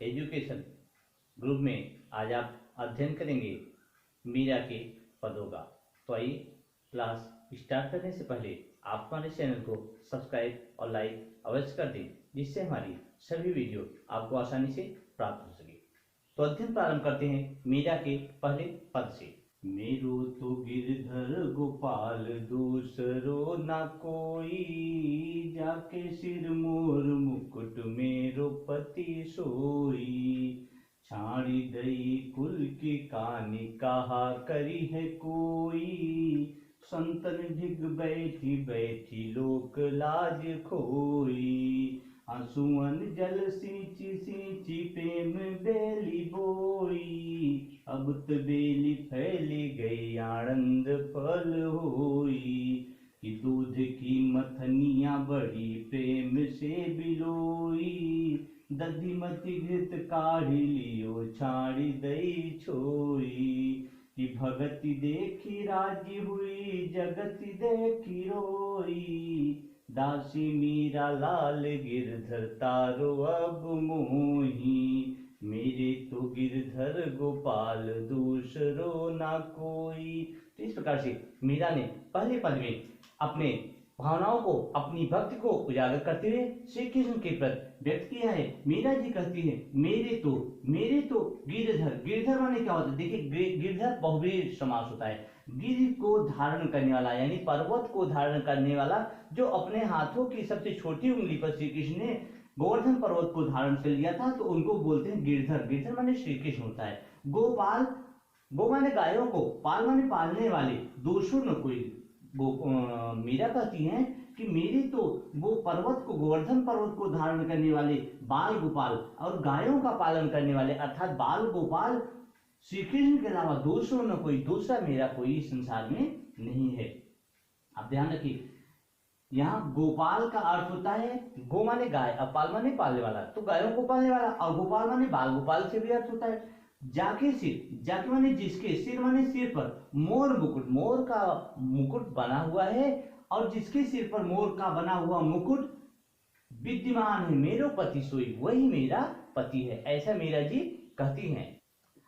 Education group में आज आप अध्ययन करेंगे मीरा के पदों का। तो आइए क्लास स्टार्ट करने से पहले आप हमारे चैनल को सब्सक्राइब और लाइक अवश्य कर दें, जिससे हमारी सभी वीडियो आपको आसानी से प्राप्त हो सके। तो अध्ययन प्रारंभ करते हैं मीरा के पहले पद से। मेरो तो गिरधर गोपाल दूसरो ना कोई, जाके सिर मोर मुकुट मेरो पति सोई। छाड़ी दई कुल की कानी कहा करी है कोई, संतन ढिग बैठी बैठी लोक लाज खोई। आंसुअन जल सींची सींची प्रेम बेली बोई, अब तो बेली फैली गई आनंद फल होई। कि दूध की मथनिया बड़ी प्रेम से बिलोई, दधी मति घृत काढ़ी लियो छाड़ी दई छोई। कि भगति देखी राजी हुई जगति देखी रोई, दासी मीरा लाल गिरधर तारो अब मोही। मेरे तो गिरधर गोपाल दूसरो ना कोई। तो इस प्रकार से मीरा ने पहले पद में अपने भावनाओं को, अपनी भक्ति को उजागर करते हुए श्री कृष्ण के प्रति व्यक्त किया है। मीरा जी कहती है मेरे तो गिरधर। गिरधर माने क्या होता है? देखिए, गिरधर बहुव्रीहि समास होता है। गिर को धारण करने वाला, यानी पर्वत को धारण करने वाला, जो अपने हाथों की सबसे छोटी उंगली पर श्री कृष्ण ने गोवर्धन पर्वत को धारण कर लिया था, तो उनको बोलते हैं गिरधर। गिरधर माने श्री कृष्ण होता है। गोपाल, गो माने गायों को, पाल माने पालने वाले, दूसरो न कोई। मीरा कहती हैं कि मेरे तो वो पर्वत को, गोवर्धन पर्वत को धारण करने वाले बाल गोपाल और गायों का पालन करने वाले अर्थात बाल गोपाल श्री कृष्ण के अलावा दूसरों न कोई, दूसरा मेरा कोई संसार में नहीं है। आप ध्यान रखिए, यहाँ गोपाल का अर्थ होता है, गो माने गाय और पाल माने पालने वाला, तो गायों को पालने वाला, और गोपाल माने बाल गोपाल से भी अर्थ होता है। जाके सिर, जाके माने जिसके, सिर माने सिर पर, मोर मुकुट, मोर का मुकुट बना हुआ है, और जिसके सिर पर मोर का बना हुआ मुकुट विद्यमान है, मेरो पति सोई, वही मेरा पति है। ऐसा मीरा जी कहती हैं।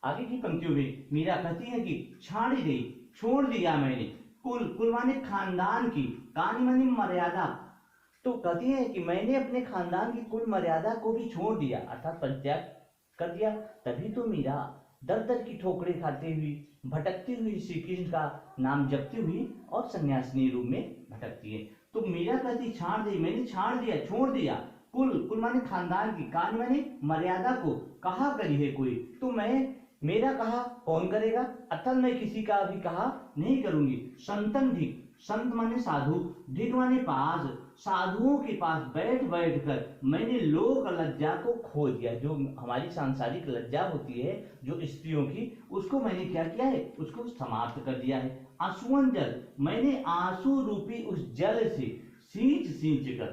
आगे की पंक्तियों में मीरा कहती है कि छाड़ी गई, छोड़ दिया मैंने, कुल माने खानदान की, कानी माने मर्यादा, तो कहती है कि मैंने अपने खानदान की कुल मर्यादा को भी छोड़ दिया, अर्थात परित्याग कर दिया। तभी तो मीरा दर दर की ठोकरें खाती हुई, भटकती हुई श्री कृष्ण का नाम जपती हुई और सन्यासिनी रूप में भटकती है। तो मीरा कहती छाड़ दी, मैंने छाड़ दिया, छोड़ दिया, कुल माने खानदान की, कान माने मर्यादा को, कहा करी है कोई, तो मैं, मेरा कहा कौन करेगा, अर्थात मैं किसी का भी कहा नहीं करूंगी। संतन ढिग, संत माने साधु, ढिग माने पास, साधुओं के पास बैठ बैठ कर मैंने लोक लज्जा को खो दिया। जो हमारी सांसारिक लज्जा होती है जो स्त्रियों की, उसको मैंने क्या किया है, उसको समाप्त कर दिया है। आंसुअन जल, मैंने आंसू रूपी उस जल से सींच सींच कर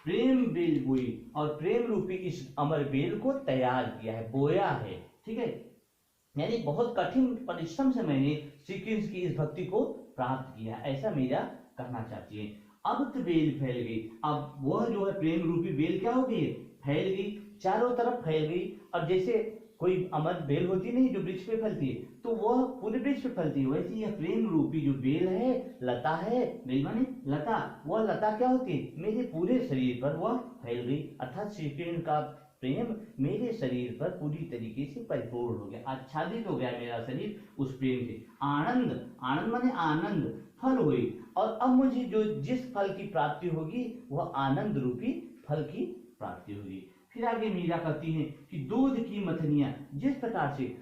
प्रेम बेल बोई, और प्रेम रूपी इस अमर बेल को तैयार किया है, बोया है। ठीक है, यानी बहुत कठिन परिश्रम से मैंने श्री कृष्ण की इस भक्ति को प्राप्त किया, ऐसा मीरा कहना चाहती है। अब तो बेल फैल गई, अब वह जो है प्रेम रूपी बेल क्या हो गई, फैल गई, चारों तरफ फैल गई। और जैसे कोई अमर बेल होती नहीं जो वृक्ष पे फलती है, तो वह पूरे वृक्ष पे फलती है, वैसे यह प्रेम रूपी जो बेल है, लता है, बेल माने लता, वह लता क्या होती है, मेरे पूरे शरीर पर वह फैल गई, अर्थात श्री कृष्ण का प्रेम मेरे शरीर पर पूरी तरीके से परिपूर्ण हो गया, आच्छादित हो गया मेरा शरीर उस प्रेम से। आनंद, आनंद माने आनंद फल हुई, और अब मुझे जो जिस फल की प्राप्ति होगी वह आनंद रूपी फल की प्राप्ति होगी। फिर आगे मीरा कहती है कि दूध की मथनियां, जिस प्रकार से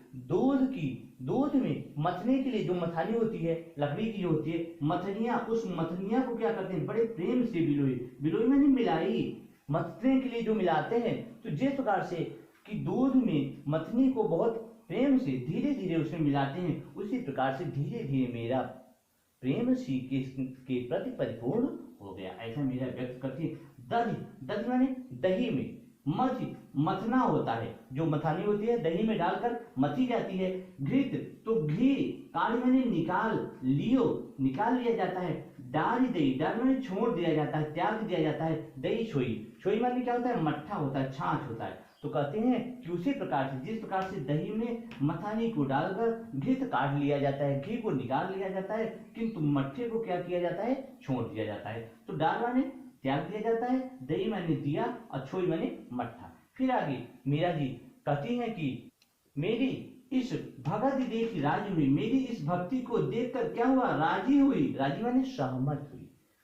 दूध में मथने के लिए जो मथानी होती है, लकड़ी की जो होती है मथनियां, उस मथनियां को क्या करते हैं, बड़े प्रेम से बिलोई, बिलोई मैंने मिलाई, मथने के लिए जो मिलाते हैं, तो जिस प्रकार से कि दूध में मथनी को बहुत प्रेम से धीरे धीरे उसमें मिलाते हैं, उसी प्रकार से धीरे धीरे मेरा प्रेम श्री कृष्ण के प्रति परिपूर्ण हो गया, ऐसा मीरा व्यक्त करती है। दही, दही माने दही में मथना होता है, जो मथानी होती है दही में डालकर मथी जाती है। घृत, तो घी, काढ़ी माने निकाल लियो, निकाल लिया जाता है। डारी दही, डारी माने छोड़ दिया जाता है, त्याग दिया जाता है। दही छोई, छोई माने क्या होता है, मट्ठा होता है, छाछ होता है। तो कहते हैं कि उसी प्रकार से जिस प्रकार से दही में मथानी को डालकर घी काट लिया जाता है, घी को निकाल लिया जाता है, किंतु मट्ठे को क्या किया जाता है, छोड़ दिया जाता है। तो डाल माने त्याग दिया जाता है, दही माने दिया और छोई माने मट्ठा। फिर आगे मीरा जी कहती हैं कि मेरी इस भगत देख राजी हुई, मेरी इस भक्ति को देखकर क्या हुआ, राजी हुई। राजी माने सहमत हुई।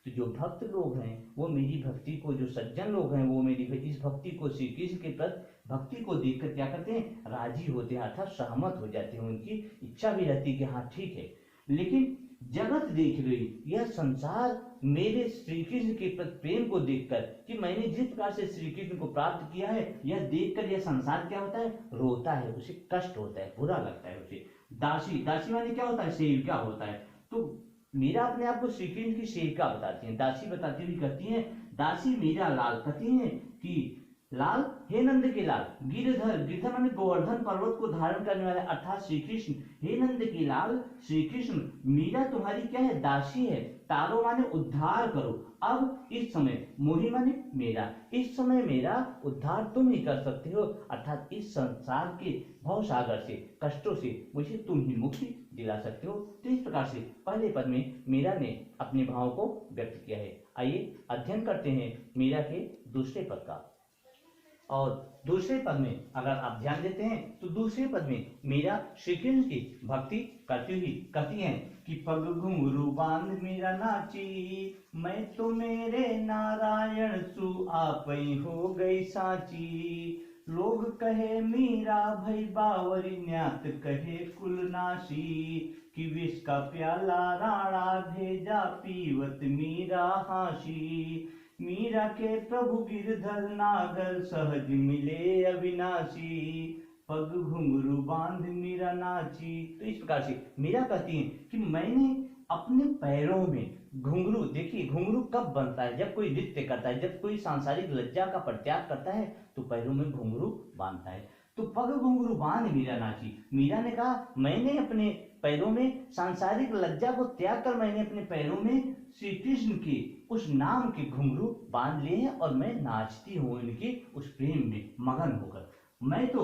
तो जो भक्त लोग हैं वो मेरी भक्ति को, जो सज्जन लोग हैं वो मेरी इस भक्ति को, श्री कृष्ण के प्रति भक्ति को देखकर क्या करते हैं, राजी होते हैं, अर्थात सहमत हो जाते हैं। उनकी इच्छा भी रहती है कि हाँ ठीक है। लेकिन जगत देख रही, यह संसार मेरे श्री कृष्ण के प्रति प्रेम को देखकर, कि मैंने जिस प्रकार से श्री कृष्ण को प्राप्त किया है, यह देखकर यह संसार क्या होता है, रोता है, उसे कष्ट होता है, बुरा लगता है उसे। दासी, दासी माने क्या होता है, सेविका होता है। तो मीरा अपने आप को श्री कृष्ण की सेविका बताती है। दासी बताती हुई कहती है, दासी मीरा लाल कहती है कि लाल, हे नंद के लाल, गिरधर, गिरधर माने गोवर्धन पर्वत को धारण करने वाले अर्थात श्री कृष्ण, हे नंद के लाल श्री कृष्ण, मीरा तुम्हारी क्या है, दासी है। तारो माने उद्धार करो। अब इस समय, मोहि माने मेरा, इस समय मेरा उद्धार तुम ही कर सकते हो, अर्थात इस संसार के भव सागर से, कष्टों से मुझे तुम ही मुक्ति दिला सकते हो। तो इस प्रकार से पहले पद में मीरा ने अपने भाव को व्यक्त किया है। आइए अध्ययन करते हैं मीरा के दूसरे पद का। और दूसरे पद में अगर आप ध्यान देते हैं तो दूसरे पद में मीरा श्री कृष्ण की भक्ति करती हुई कहती हैं कि पग घुंघरू बांध मीरा नाची, मैं तो मेरे नारायण सु आपई हो गई साची। लोग कहे मीरा भई बावरी, न्यात कहे कुलनाशी, कि विष का प्याला राणा भेजा, पीवत मीरा हासी। मीरा के प्रभु गिरधर नागर, सहज मिले अविनाशी, पग घुंघरू बांध मीरा नाची। तो इस प्रकार से मीरा कहती है कि मैंने अपने पैरों में घुंघरू, देखिए घुंघरू कब बनता है, जब कोई नृत्य करता है, जब कोई सांसारिक लज्जा का परित्याग करता है तो पैरों में घुंघरू बांधता है। तो पग घुंघरू बांध मीरा नाची। मीरा ने कहा मैंने अपने पैरों में सांसारिक लज्जा को त्याग कर मैंने अपने पैरों में श्री कृष्ण के उस नाम के घुंघरू बांध लिए हैं और मैं नाचती हूँ इनके उस प्रेम में मगन होकर। मैं तो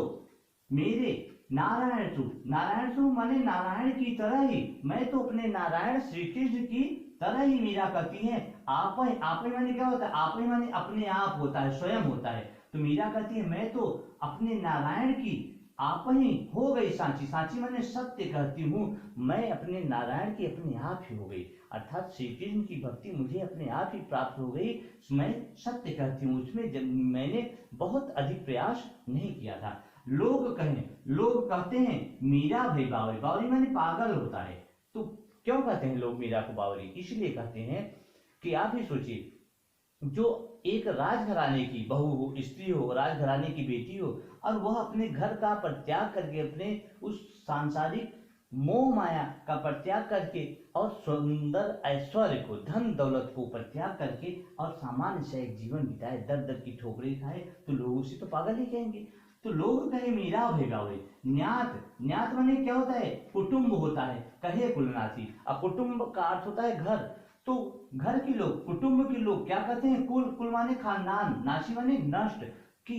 मेरे नारायण सु माने नारायण की तरह ही, मैं तो अपने नारायण श्री कृष्ण की तरह ही मीरा कहती है। आप ही माने क्या होता है, आप ही माने अपने आप होता है, स्वयं होता है। तो मीरा कहती है मैं तो अपने नारायण की आप ही हो गई साची। साची माने सत्य कहती हूँ, मैं अपने नारायण की अपने आप ही हो गई, अर्थात श्री कृष्ण की भक्ति मुझे अपने आप ही प्राप्त हो गई। मैं सत्य कहती हूँ, उसमें जब मैंने बहुत अधिक प्रयास नहीं किया था। लोग कहते हैं मीरा भाई बावरी, बावरी माने पागल होता है। तो क्यों कहते हैं लोग मीरा को बावरी, इसलिए कहते हैं कि आप ही सोचिए, जो एक राजघराने की बहू हो, स्त्री हो, राजघराने की बेटी हो, और वह अपने घर का परित्याग करके, अपने उस सांसारिक मोह माया का परित्याग करके और सुंदर ऐश्वर्य को, धन दौलत को परित्याग करके और सामान्य से एक जीवन बिताए, दर दर की ठोकरें खाए, तो लोग उसे तो पागल ही कहेंगे। तो लोग कहे मीरा भेगावे। न्यात माने क्या होता है, कुटुंब होता है, कहे कुलनासी। अब कुटुंब का अर्थ होता है घर। तो घर के लोग, कुटुंब के लोग क्या कहते हैं, कुल माने खानदान, नाशी माने नष्ट, कि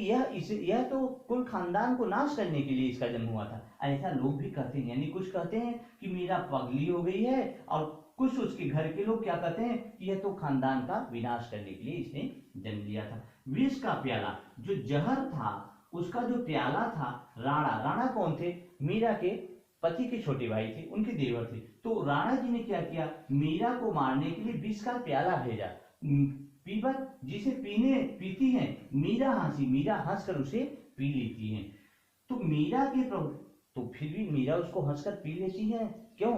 यह तो कुल खानदान को नाश करने के लिए इसका जन्म हुआ था, ऐसा लोग भी कहते हैं। यानी कुछ कहते हैं कि मीरा पगली हो गई है, और कुछ उसके घर के लोग क्या कहते हैं कि यह तो खानदान का विनाश करने के लिए इसने जन्म लिया था। विष का प्याला, जो जहर था उसका जो प्याला था, राणा कौन थे, मीरा के पति के छोटे भाई थे, उनके देवर थे। तो राणा जी ने क्या किया, मीरा को मारने के लिए विष का प्याला भेजा। पीबत जिसे पीती है मीरा हंसी, मीरा हंसकर उसे पी लेती है। तो मीरा के प्रभु, तो फिर भी मीरा उसको हंसकर पी लेती है, क्यों,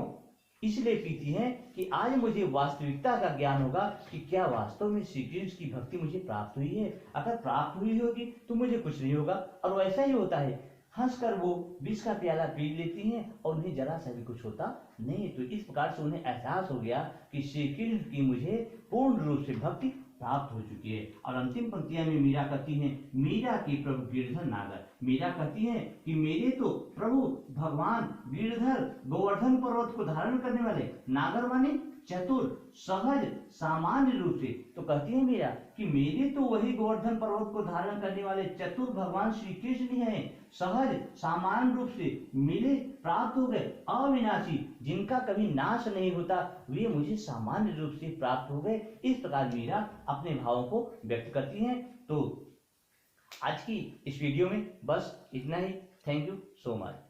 इसलिए पीती है कि आज मुझे वास्तविकता का ज्ञान होगा कि क्या वास्तव में श्री कृष्ण की भक्ति मुझे प्राप्त हुई है। अगर प्राप्त हुई होगी तो मुझे कुछ नहीं होगा, और वैसा ही होता है। हंसकर वो विष का प्याला पी लेती हैं और उन्हें जरा सा भी कुछ होता नहीं। तो इस प्रकार से उन्हें एहसास हो गया कि श्री कृष्ण की मुझे पूर्ण रूप से भक्ति प्राप्त हो चुकी है। और अंतिम पंक्तियां में मीरा कहती हैं, मीरा के प्रभु गिरधर नागर। मीरा कहती है कि मेरे तो प्रभु भगवान गिरधर गोवर्धन पर्वत को धारण करने वाले, नागर माने चतुर, सहज, सामान्य रूप से, तो कहती है मीरा कि मेरे तो वही गोवर्धन पर्वत को धारण करने वाले चतुर भगवान श्री कृष्ण ही हैं, सहज सामान्य रूप से मिले, प्राप्त हो गए, अविनाशी, जिनका कभी नाश नहीं होता, वे मुझे सामान्य रूप से प्राप्त हो गए। इस प्रकार मीरा अपने भावों को व्यक्त करती हैं। तो आज की इस वीडियो में बस इतना ही। Thank you so much.